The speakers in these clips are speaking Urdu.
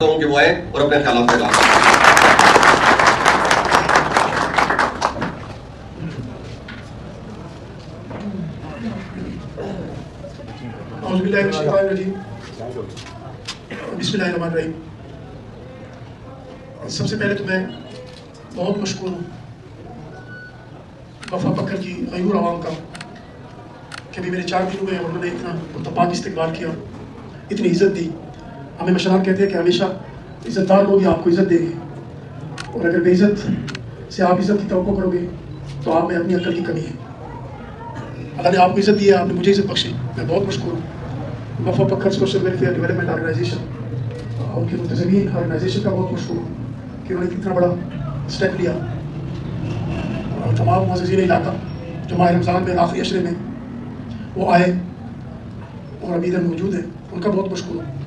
کہ وہ آئے اور اپنے خیالات کا اعلان اعوذ باللہ من الشیطان الرجیم بسم اللہ الرحمن الرحیم. سب سے پہلے تو میں بہت مشکور ہوں وفا بکر کی غیور عوام کا کہ بھی میرے 4 دن ہوئے اور انہوں نے اتنا پرتپاک استقبال کیا، اتنی عزت دی. ہمیں مشران کہتے ہیں کہ ہمیشہ عزت دار لوگ ہی آپ کو عزت دیں گے، اور اگر بے عزت سے آپ عزت کی توقع کرو گے تو آپ میں اپنی عقل کی کمی ہے. اللہ نے آپ کو عزت دی ہے، آپ نے مجھے عزت بخشی. میں بہت مشکور ہوں وفا بکر سوشل ویلفیئر ڈیولپمنٹ آرگنائزیشن، ان کے منتظمین آرگنائزیشن کا بہت مشکور ہوں کہ انہوں نے کتنا بڑا اسٹیپ لیا. اور تمام معززین علاقہ جو ماہ رمضان میں آخری عشرے میں وہ آئے اور ابھی ادھر موجود ہیں، ان کا بہت مشکور ہوں.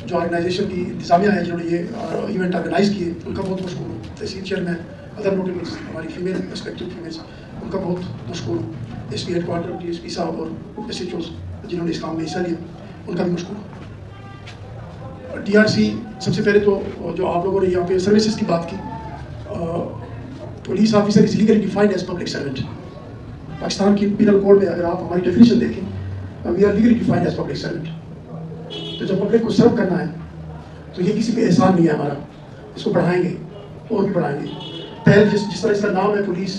جو آرگنائزیشن کی انتظامیہ ہے جنہوں نے یہ ایونٹ آرگنائز کیے، ان کا بہت مشکور ہوں. تحصیل چیئرمین، ادر نوٹیبلز، ہماری فیمیل ریسپیکٹڈ فیمیلز، ان کا بہت مشکور ہوں. S P headquarter D S P صاحب اور ایس ایچ اوز جنہوں نے اس کام میں حصہ لیا، ان کا بھی مشکور ہوں. ڈی آر سی، سب سے پہلے تو جو آپ لوگوں نے یہاں پہ سروسز کی بات کی، police officer is legally defined as public servant. Pakistan کی پینل کوڈ میں اگر آپ ہماری ڈیفینیشن دیکھیں، we are legally defined as public servant. تو جب پبلک کو سرو کرنا ہے تو یہ کسی پہ احسان نہیں ہے ہمارا، اس کو بڑھائیں گے اور بھی بڑھائیں گے. پہل جس طرح اس کا نام ہے police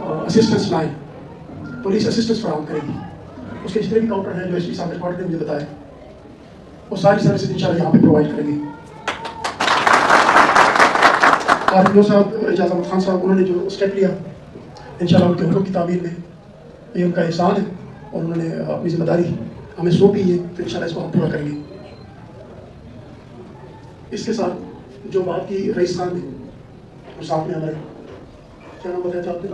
assistance line, police assistance فراہم کرے گی. اس کے جتنے بھی کاؤنٹر ہیں جو ایس پی صاحب نے مجھے بتایا، وہ ساری سروسز انشاءاللہ یہاں پہ پرووائڈ کریں گے. اور صاحب اعجاز احمد خان صاحب، انہوں نے جو اسٹیپ لیا انشاءاللہ ان کے حقوق کی تعمیر میں یہ ان کا احسان ہے، اور انہوں نے اپنی ذمہ داری ہمیں سونپی ہے، تو انشاءاللہ اس کو ہم پورا کریں گے. اس کے ساتھ جو بات کی رئیس خان نے اور ساتھ میں ہمارے کیا نام بتایا تھا آپ نے،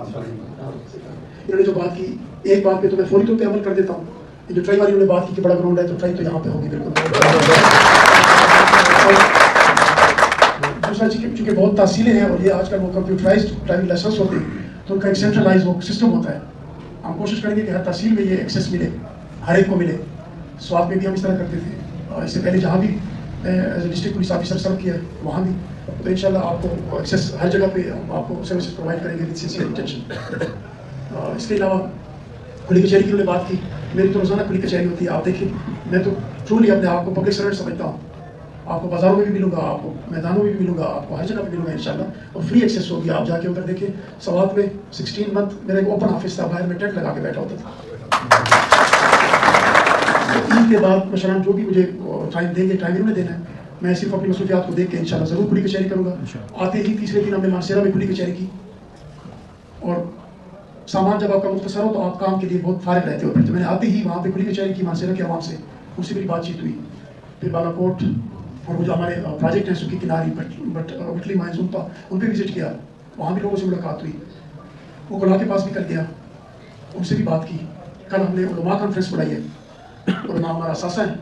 انہوں نے جو بات کی، ایک بات پہ تو میں فوری طور پہ عمل کر دیتا ہوں. جو ٹرائی والی انہوں نے بات کی کہ بڑا گراؤنڈ ہے، تو ٹرائی تو یہاں پہ ہوگی بالکل. دوسرا چونکہ بہت تحصیلیں ہیں اور یہ آج کل وہ کمپیوٹرائزڈ ڈرائیونگ لائسنس ہوتے ہیں، تو ان کا ایک سینٹرلائز وہ سسٹم ہوتا ہے. ہم کوشش کریں گے کہ ہر تحصیل میں یہ ایکسیس ملے، ہر ایک کو ملے. سوات میں بھی ہم اس طرح کرتے تھے، اور اس سے پہلے جہاں بھی as a district police officer serve کیا ہے وہاں بھی. تو انشاءاللہ آپ کو ایکسیس ہر جگہ پہ آپ کو سروسز پرووائڈ کریں گے وتھ سنسیئر انٹینشن. اس کے علاوہ کھلی کچہری کی انہوں نے بات کی. میری تو روزانہ کھلی کچہری ہوتی ہے. آپ دیکھیں، میں تو ٹرولی اپنے آپ کو پبلک سروینٹ سمجھتا ہوں. آپ کو بازاروں میں بھی ملوں گا، آپ کو میدانوں میں بھی ملوں گا، آپ کو ہر جگہ پہ ملوں گا انشاءاللہ. اور فری ایکسیس ہوگی. آپ جا کے ادھر دیکھیں، سوات میں 16 منتھ میرا ایک اوپن آفس تھا، باہر میں ٹینٹ لگا کے بیٹھا ہوتا تھا. عید کے بعد مشران جو بھی مجھے ٹائم دیں گے، ٹائم انہوں نے دینا ہے. میں صرف اپنی مصروفیات کو دیکھ کے انشاءاللہ ضرور کھلی کچہری کروں گا. آتے ہی تیسرے دن ہم نے مانسیرا میں کھلی کچہری کی. اور سامان جب آپ کا مختصر ہو تو آپ کام کے لیے بہت فارغ رہتے ہو. تو میں نے آتے ہی وہاں پہ کھلی کچہری کی مانسیرا کے عوام سے، ان سے میری بات چیت ہوئی. پھر بالا کوٹ اور وہ جو ہمارے پروجیکٹ ہیں سکی کناری وٹلی مائنز، ان پہ وزٹ کیا. وہاں بھی لوگوں سے ملاقات ہوئی. وہ گلا کے پاس بھی کر گیا، ان سے بھی بات کی. کل ہم نے علماء کانفرنس بنائی ہے. علماء ہمارا اثاثہ ہیں،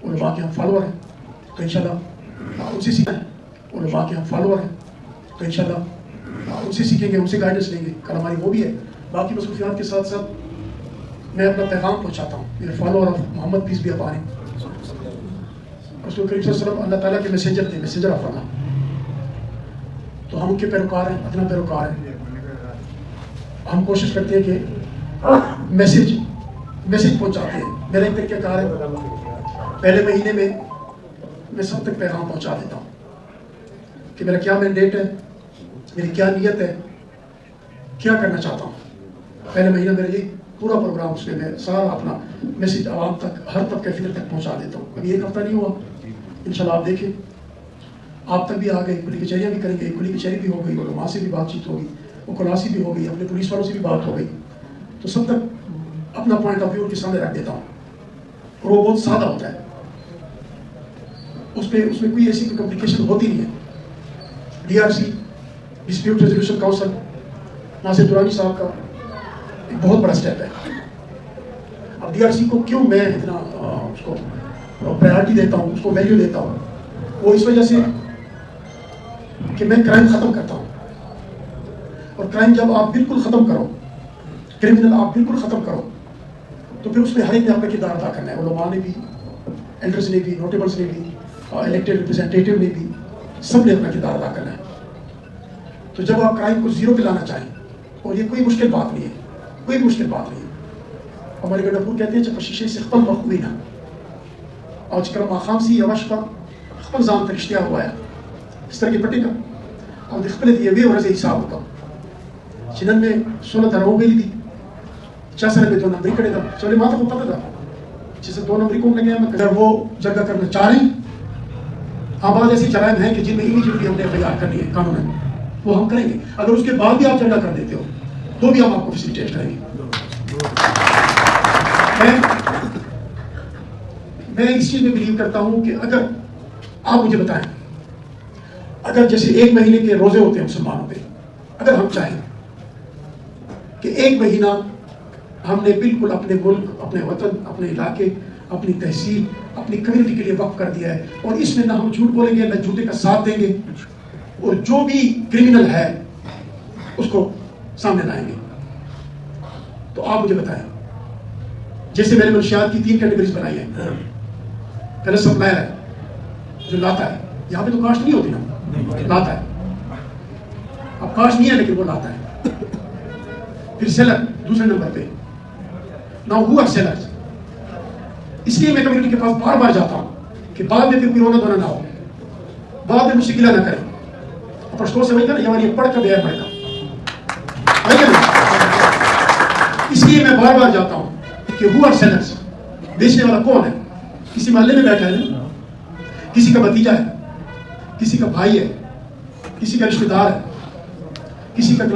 علماء کے ہم فالوور ہیں، تو انشاءاللہ ان سے سیکھیں. علماء کے ہم فالوور ہیں، تو انشاءاللہ ان سے سیکھیں گے، ان سے گائیڈنس لیں گے. کل ہماری وہ بھی ہے. باقی مصروفیات کے ساتھ ساتھ میں اپنا پیغام پہنچاتا ہوں. میرے فالوور آف محمد پیس بھی اپانی رسول کریم صلی اللہ علیہ وسلم اللہ تعالیٰ کے میسنجر تھے، میسنجر آف اللہ. تو ہم ان کے پیروکار ہیں، ادنا پیروکار ہیں. ہم کوشش کرتے ہیں کہ میسج پہنچاتے ہیں. میرا ایک طریقہ کار ہے، پہلے مہینے میں سب تک پیغام پہنچا دیتا ہوں کہ میرا کیا مینڈیٹ ہے، میری کیا نیت ہے، کیا کرنا چاہتا ہوں. پہلے مہینہ میرا یہ پورا پروگرام، اس میں میں سارا اپنا میسج عوام تک، ہر طبقے فکر تک پہنچا دیتا ہوں. ابھی ایک ہفتہ نہیں ہوا، انشاءاللہ آپ دیکھیں آپ تک بھی آ گئے. کھلی کچہریاں بھی کریں گے، کھلی کچہری بھی ہو گئی، علماء سے بھی بات چیت ہوگی، وہ کلاسی بھی ہو گئی، اپنے پولیس والوں سے بھی بات ہو گئی. تو سب تک اپنا پوائنٹ آف ویو کے سامنے رکھ دیتا ہوں. اور وہ بہت سادہ ہوتا ہے، اس میں کوئی ایسی کوئی کمپلیکیشن ہوتی نہیں ہے. D R C dispute resolution council Nasir Durrani صاحب کا ایک بہت بڑا اسٹیپ ہے. اب ڈی آر سی کو کیوں میں اتنا اس کو پرائیورٹی دیتا ہوں، اس کو ویلیو دیتا ہوں، وہ اس وجہ سے کہ میں کرائم ختم کرتا ہوں. اور کرائم جب آپ بالکل ختم کرو، کرمنل آپ بالکل ختم کرو، تو پھر اس میں ہر ایک نے اپنا کردار ادا کرنا ہے. علماء نے بھی، ایلڈرز نے بھی، نوٹیبلز نے بھی، اور الیکٹڈ ریپرزینٹیٹیو نے بھی سب نے اپنا کردار ادا کرنا ہے. تو جب آپ کرائم کو زیرو پہ لانا چاہیں, اور یہ کوئی مشکل بات نہیں ہے, کوئی مشکل بات نہیں ہے. ہمارے گڈپور کہتے ہیں جب شیشے سے خپل مخوی نہ آج کل ماخام سی یواش کا خپل زام تک اشتیا ہوا ہے اس طرح کی پٹی کا اور خپل دیے بھی ورزے حساب ہوتا چنن میں سولہ درو گئی تھی چاسر میں 2 نمبری کڑے تھا چلے ماں کو پتہ تھا جسے 2 نمبری کو لگے ہیں اگر وہ جگہ کرنا چاہ رہے ہیں آباد ایسی جرائم ہیں کہ جن میں امیجیٹلی ہم نے اختیار کرنی ہے قانون میں وہ ہم کریں گے. اگر اس کے بعد بھی آپ جگہ کر دیتے ہو تو بھی ہم آپ کو فیسیلیٹیٹ کریں گے. میں اس چیز میں بلیو کرتا ہوں کہ اگر آپ مجھے بتائیں اگر جیسے 1 مہینے کے روزے ہوتے ہیں مسلمانوں پہ, اگر ہم چاہیں کہ 1 مہینہ ہم نے بالکل اپنے ملک, اپنے وطن, اپنے علاقے, اپنی تحصیل, اپنی کمیونٹی کے لیے وقف کر دیا ہے اور اس میں نہ ہم جھوٹ بولیں گے نہ جھوٹے کا ساتھ دیں گے اور جو بھی کرمنل ہے اس کو سامنے لائیں گے, تو آپ مجھے بتائیں جیسے میں نے منشیات کی 3 کیٹیگریز بنائی ہیں. پہلے سپلائر ہے جو لاتا ہے, یہاں پہ تو کاشت نہیں ہوتی نا, لاتا ہے, اب کاشت نہیں ہے لیکن وہ لاتا ہے. پھر سیلر دوسرے نمبر پہ. Now who are sellers. اس لیے میں کمیونٹی کے پاس بار بار جاتا ہوں کہ بعد میں پھر کوئی رونا دھونا نہ ہو, بعد میں مجھ سے گلہ نہ کریں. پشتو سے وہی تھا نا ہماری پڑھ کر بے پڑھ کر, اس لیے میں بار بار جاتا ہوں کہ ہو آر سیلرز. بیچنے والا کون ہے؟ کسی محلے میں بیٹھا ہے, کسی کا بھتیجا ہے, کسی کا بھائی ہے, کسی کا رشتہ دار ہے, کسی کا